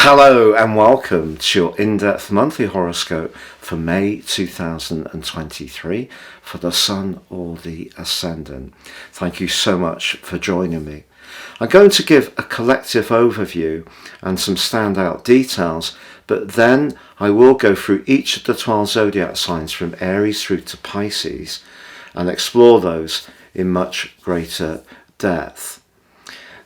Hello and welcome to your in-depth monthly horoscope for May 2023 for the Sun or the Ascendant. Thank you so much for joining me. I'm going to give a collective overview and some standout details, but then I will go through each of the 12 zodiac signs from Aries through to Pisces and explore those in much greater depth.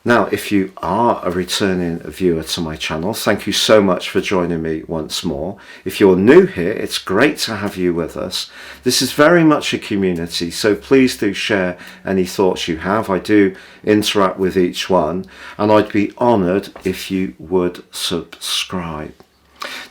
Now, if you are a returning viewer to my channel, thank you so much for joining me once more. If you're new here, it's great to have you with us. This is very much a community, so please do share any thoughts you have. I do interact with each one, and I'd be honoured if you would subscribe.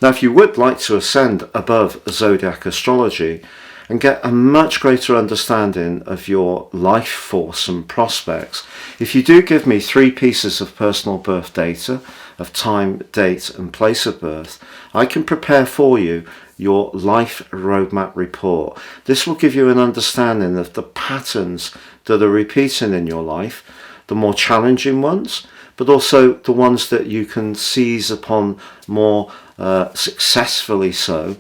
Now, if you would like to ascend above zodiac astrology and get a much greater understanding of your life force and prospects, if you do give me 3 pieces of personal birth data of time, date and place of birth, I can prepare for you your life roadmap report. This will give you an understanding of the patterns that are repeating in your life, the more challenging ones, but also the ones that you can seize upon more successfully so.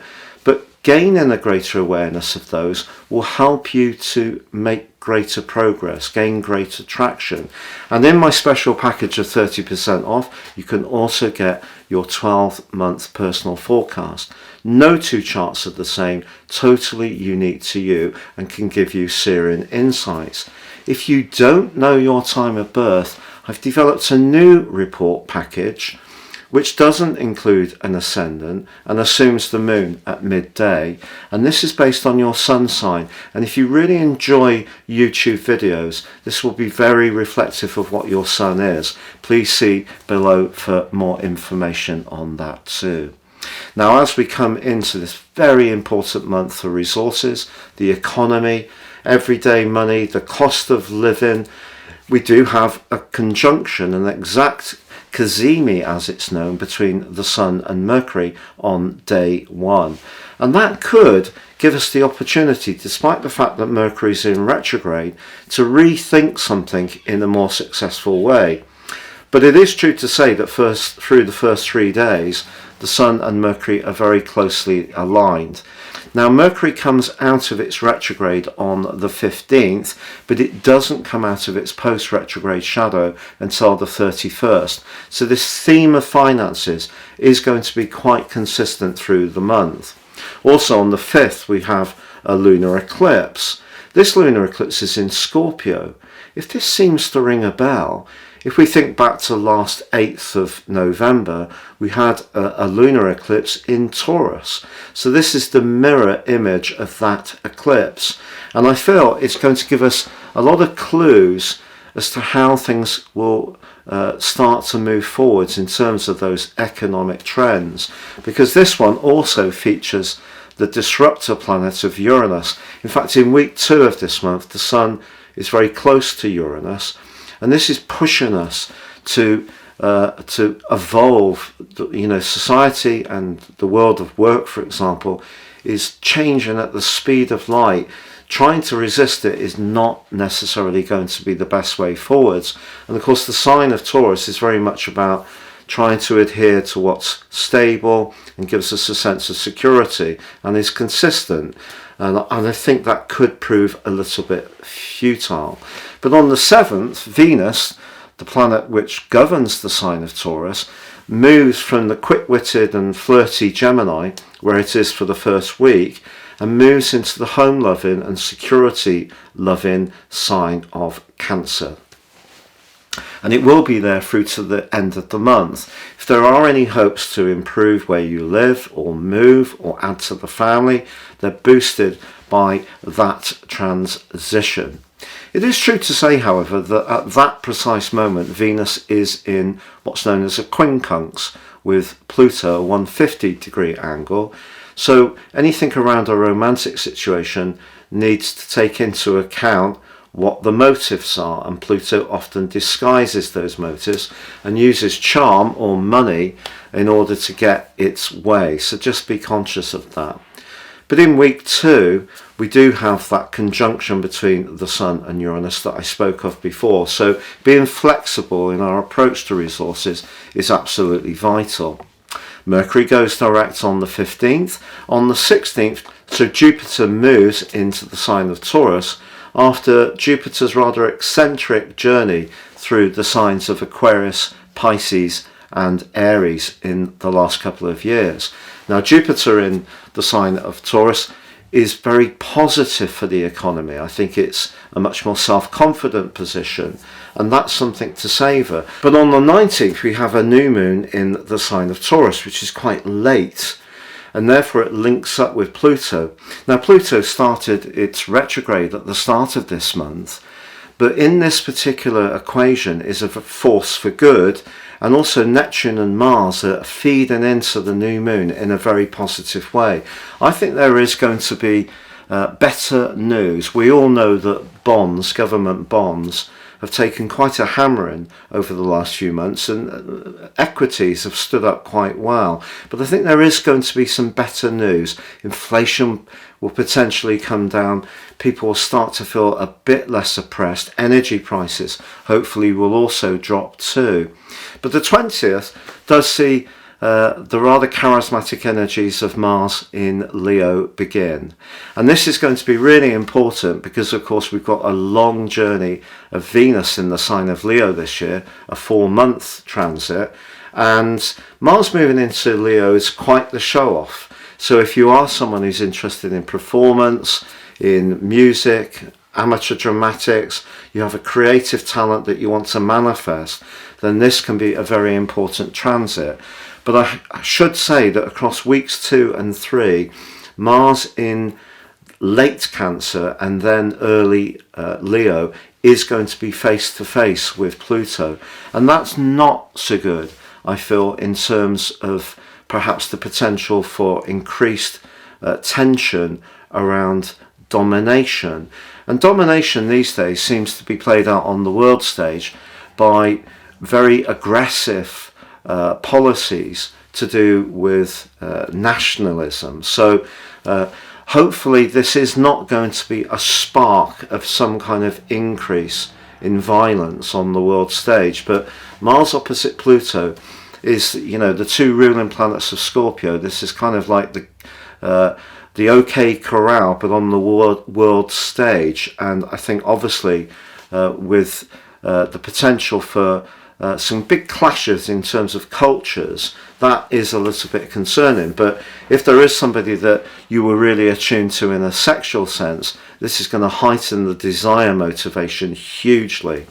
Gaining a greater awareness of those will help you to make greater progress, gain greater traction. And in my special package of 30% off, you can also get your 12-month personal forecast. No 2 charts are the same, totally unique to you, and can give you searing insights. If you don't know your time of birth, I've developed a new report package which doesn't include an ascendant and assumes the moon at midday, and this is based on your sun sign. And if you really enjoy YouTube videos, this will be very reflective of what your sun is. Please see below for more information on that too. Now, as we come into this very important month for resources, the economy, everyday money, the cost of living, we do have a conjunction, an exact cazimi as it's known, between the Sun and Mercury on day 1. And that could give us the opportunity, despite the fact that Mercury is in retrograde, to rethink something in a more successful way. But it is true to say that through the first 3 days, the Sun and Mercury are very closely aligned. Now, Mercury comes out of its retrograde on the 15th, but it doesn't come out of its post-retrograde shadow until the 31st. So this theme of finances is going to be quite consistent through the month. Also on the 5th, we have a lunar eclipse. This lunar eclipse is in Scorpio. If this seems to ring a bell, if we think back to last 8th of November, we had a lunar eclipse in Taurus. So this is the mirror image of that eclipse. And I feel it's going to give us a lot of clues as to how things will start to move forwards in terms of those economic trends. Because this one also features the disruptor planet of Uranus. In fact, in week 2 of this month, the Sun is very close to Uranus. And this is pushing us to evolve. Society and the world of work, for example, is changing at the speed of light. Trying to resist it is not necessarily going to be the best way forwards. And of course, the sign of Taurus is very much about trying to adhere to what's stable and gives us a sense of security and is consistent. And I think that could prove a little bit futile. But on the 7th, Venus, the planet which governs the sign of Taurus, moves from the quick-witted and flirty Gemini, where it is for the first week, and moves into the home-loving and security-loving sign of Cancer. And it will be there through to the end of the month. If there are any hopes to improve where you live or move or add to the family, they're boosted by that transition. It is true to say, however, that at that precise moment, Venus is in what's known as a quincunx with Pluto, a 150-degree angle. So anything around a romantic situation needs to take into account what the motives are, and Pluto often disguises those motives and uses charm or money in order to get its way. So just be conscious of that. But in week 2, we do have that conjunction between the Sun and Uranus that I spoke of before. So being flexible in our approach to resources is absolutely vital. Mercury goes direct on the 15th. On the 16th, so Jupiter moves into the sign of Taurus after Jupiter's rather eccentric journey through the signs of Aquarius, Pisces and Aries in the last couple of years. Now, Jupiter in the sign of Taurus is very positive for the economy. I think it's a much more self-confident position, and that's something to savour. But on the 19th, we have a new moon in the sign of Taurus, which is quite late, and therefore it links up with Pluto. Now, Pluto started its retrograde at the start of this month, but in this particular equation is a force for good, and also Neptune and Mars are feeding into the new moon in a very positive way. I think there is going to be better news. We all know that bonds, government bonds, have taken quite a hammering over the last few months, and equities have stood up quite well. But I think there is going to be some better news. Inflation will potentially come down. People will start to feel a bit less oppressed. Energy prices hopefully will also drop too. But the 20th does see the rather charismatic energies of Mars in Leo begin. And this is going to be really important because, of course, we've got a long journey of Venus in the sign of Leo this year, a 4-month transit. And Mars moving into Leo is quite the show-off. So if you are someone who's interested in performance, in music, amateur dramatics, you have a creative talent that you want to manifest, then this can be a very important transit. But I should say that across weeks 2 and 3, Mars in late Cancer and then early Leo is going to be face to face with Pluto. And that's not so good, I feel, in terms of perhaps the potential for increased tension around domination. And domination these days seems to be played out on the world stage by very aggressive policies to do with nationalism. So hopefully this is not going to be a spark of some kind of increase in violence on the world stage. But Mars opposite Pluto is, you know, the two ruling planets of Scorpio. This is kind of like the OK Corral, but on the world stage. And I think obviously with the potential for some big clashes in terms of cultures, that is a little bit concerning. But if there is somebody that you were really attuned to in a sexual sense, this is going to heighten the desire motivation hugely.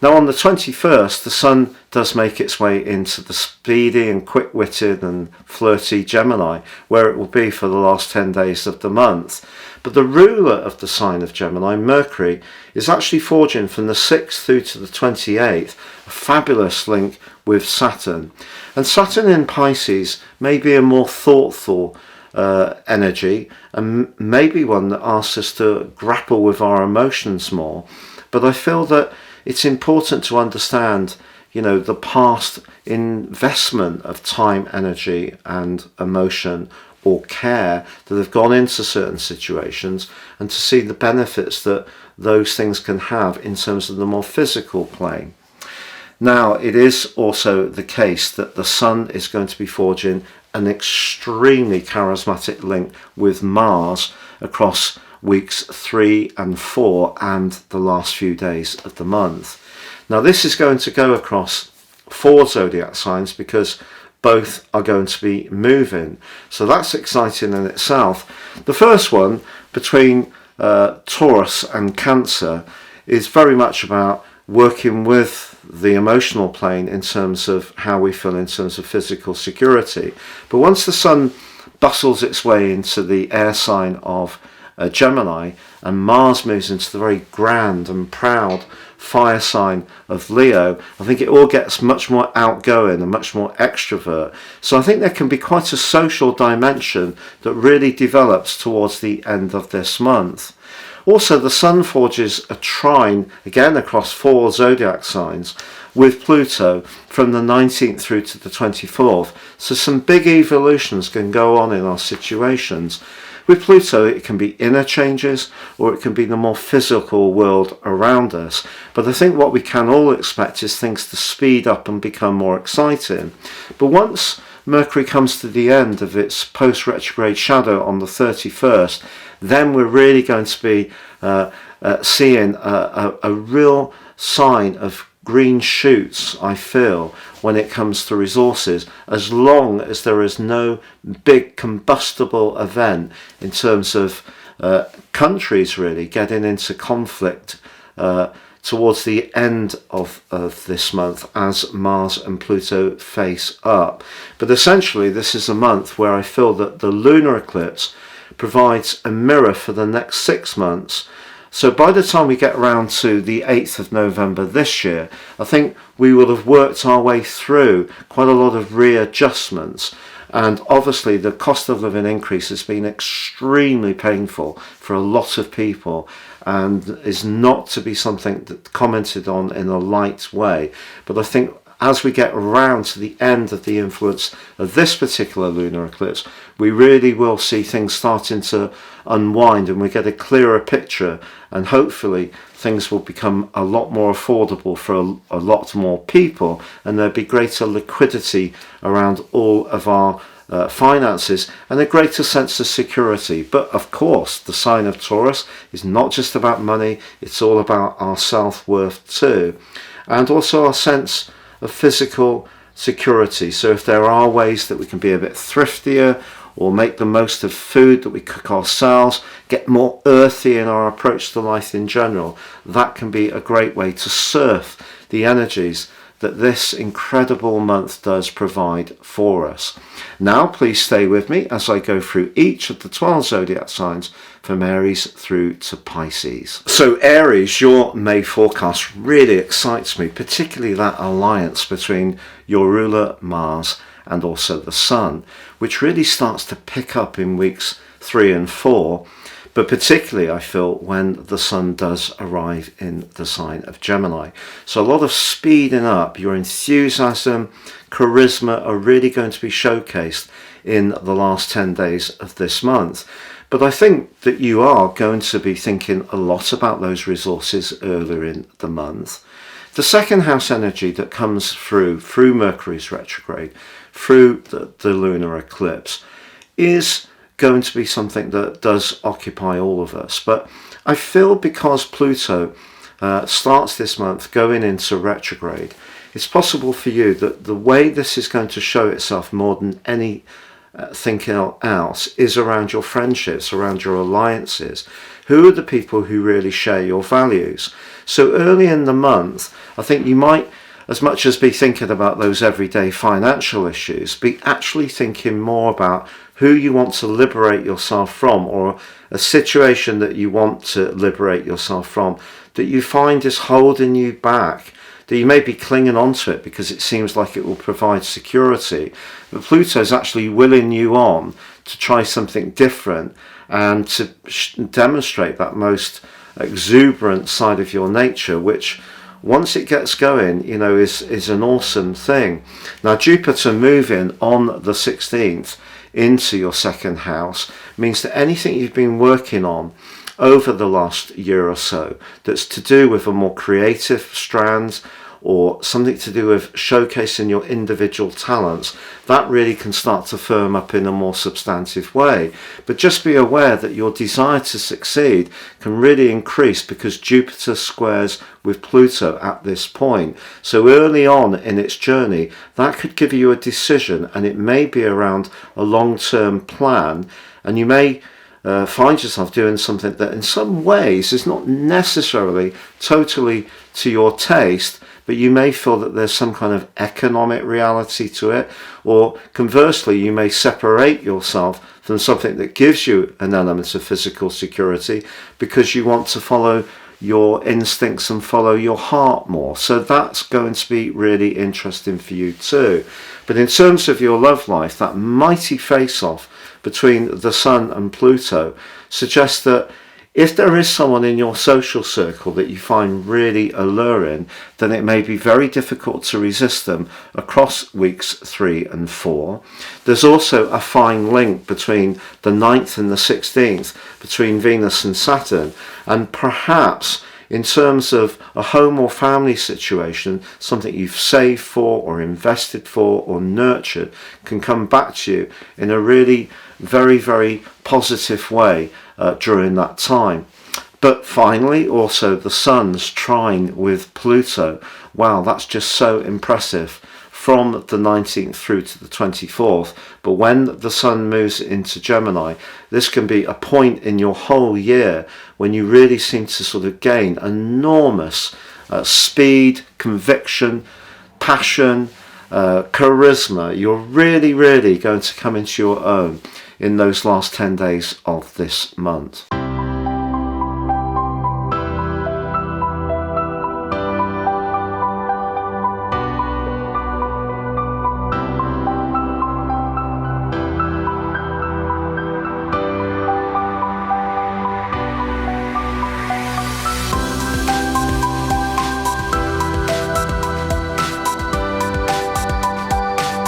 Now on the 21st, the Sun does make its way into the speedy and quick-witted and flirty Gemini, where it will be for the last 10 days of the month. But the ruler of the sign of Gemini, Mercury, is actually forging from the 6th through to the 28th, a fabulous link with Saturn. And Saturn in Pisces may be a more thoughtful energy, and maybe one that asks us to grapple with our emotions more. But I feel that it's important to understand, you know, the past investment of time, energy and emotion or care that have gone into certain situations, and to see the benefits that those things can have in terms of the more physical plane. Now, it is also the case that the Sun is going to be forging an extremely charismatic link with Mars across weeks 3 and 4 and the last few days of the month. Now, this is going to go across 4 zodiac signs because both are going to be moving. So that's exciting in itself. The first one, between Taurus and Cancer, is very much about working with the emotional plane in terms of how we feel in terms of physical security. But once the Sun bustles its way into the air sign of Gemini, and Mars moves into the very grand and proud fire sign of Leo, I think it all gets much more outgoing and much more extrovert. So I think there can be quite a social dimension that really develops towards the end of this month. Also, the Sun forges a trine, again across 4 zodiac signs, with Pluto from the 19th through to the 24th. So some big evolutions can go on in our situations. With Pluto, it can be inner changes, or it can be the more physical world around us. But I think what we can all expect is things to speed up and become more exciting. But once Mercury comes to the end of its post-retrograde shadow on the 31st, then we're really going to be seeing a real sign of green shoots, I feel, when it comes to resources, as long as there is no big combustible event in terms of countries really getting into conflict towards the end of this month as Mars and Pluto face up. But essentially this is a month where I feel that the lunar eclipse provides a mirror for the next 6 months. So by the time we get around to the 8th of November this year, I think we will have worked our way through quite a lot of readjustments. And obviously the cost of living increase has been extremely painful for a lot of people and is not to be something that commented on in a light way. But I think as we get around to the end of the influence of this particular lunar eclipse, we really will see things starting to unwind and we get a clearer picture, and hopefully things will become a lot more affordable for a lot more people, and there'll be greater liquidity around all of our finances and a greater sense of security. But of course the sign of Taurus is not just about money, it's all about our self-worth too, and also our sense of physical security. So if there are ways that we can be a bit thriftier or make the most of food that we cook ourselves, get more earthy in our approach to life in general, that can be a great way to surf the energies that this incredible month does provide for us. Now please stay with me as I go through each of the 12 zodiac signs from Aries through to Pisces. So Aries, your May forecast really excites me, particularly that alliance between your ruler Mars and also the Sun, which really starts to pick up in weeks 3 and 4. But particularly I feel when the Sun does arrive in the sign of Gemini. So a lot of speeding up, your enthusiasm, charisma are really going to be showcased in the last 10 days of this month. But I think that you are going to be thinking a lot about those resources earlier in the month. The second house energy that comes through Mercury's retrograde, through the lunar eclipse, is going to be something that does occupy all of us. But I feel because Pluto starts this month going into retrograde, it's possible for you that the way this is going to show itself more than anything else is around your friendships, around your alliances. Who are the people who really share your values? So early in the month, I think you might, as much as be thinking about those everyday financial issues, be actually thinking more about who you want to liberate yourself from, or a situation that you want to liberate yourself from that you find is holding you back, that you may be clinging on to it because it seems like it will provide security. But Pluto is actually willing you on to try something different and to demonstrate that most exuberant side of your nature, which once it gets going, you know, is an awesome thing. Now Jupiter moving on the 16th into your second house means that anything you've been working on over the last year or so that's to do with a more creative strand or something to do with showcasing your individual talents, that really can start to firm up in a more substantive way. But just be aware that your desire to succeed can really increase because Jupiter squares with Pluto at this point. So early on in its journey, that could give you a decision, and it may be around a long-term plan, and you may find yourself doing something that in some ways is not necessarily totally to your taste, but you may feel that there's some kind of economic reality to it, or conversely you may separate yourself from something that gives you an element of physical security because you want to follow your instincts and follow your heart more. So that's going to be really interesting for you too. But in terms of your love life, that mighty face-off between the Sun and Pluto suggests that if there is someone in your social circle that you find really alluring, then it may be very difficult to resist them across weeks 3 and 4. There's also a fine link between the 9th and the 16th, between Venus and Saturn, and perhaps In terms of a home or family situation, something you've saved for or invested for or nurtured can come back to you in a really very, very positive way during that time. But finally, also the Sun's trine with Pluto. Wow, that's just so impressive. From the 19th through to the 24th. But when the Sun moves into Gemini, this can be a point in your whole year when you really seem to sort of gain enormous speed, conviction, passion, charisma. You're really, really going to come into your own in those last 10 days of this month.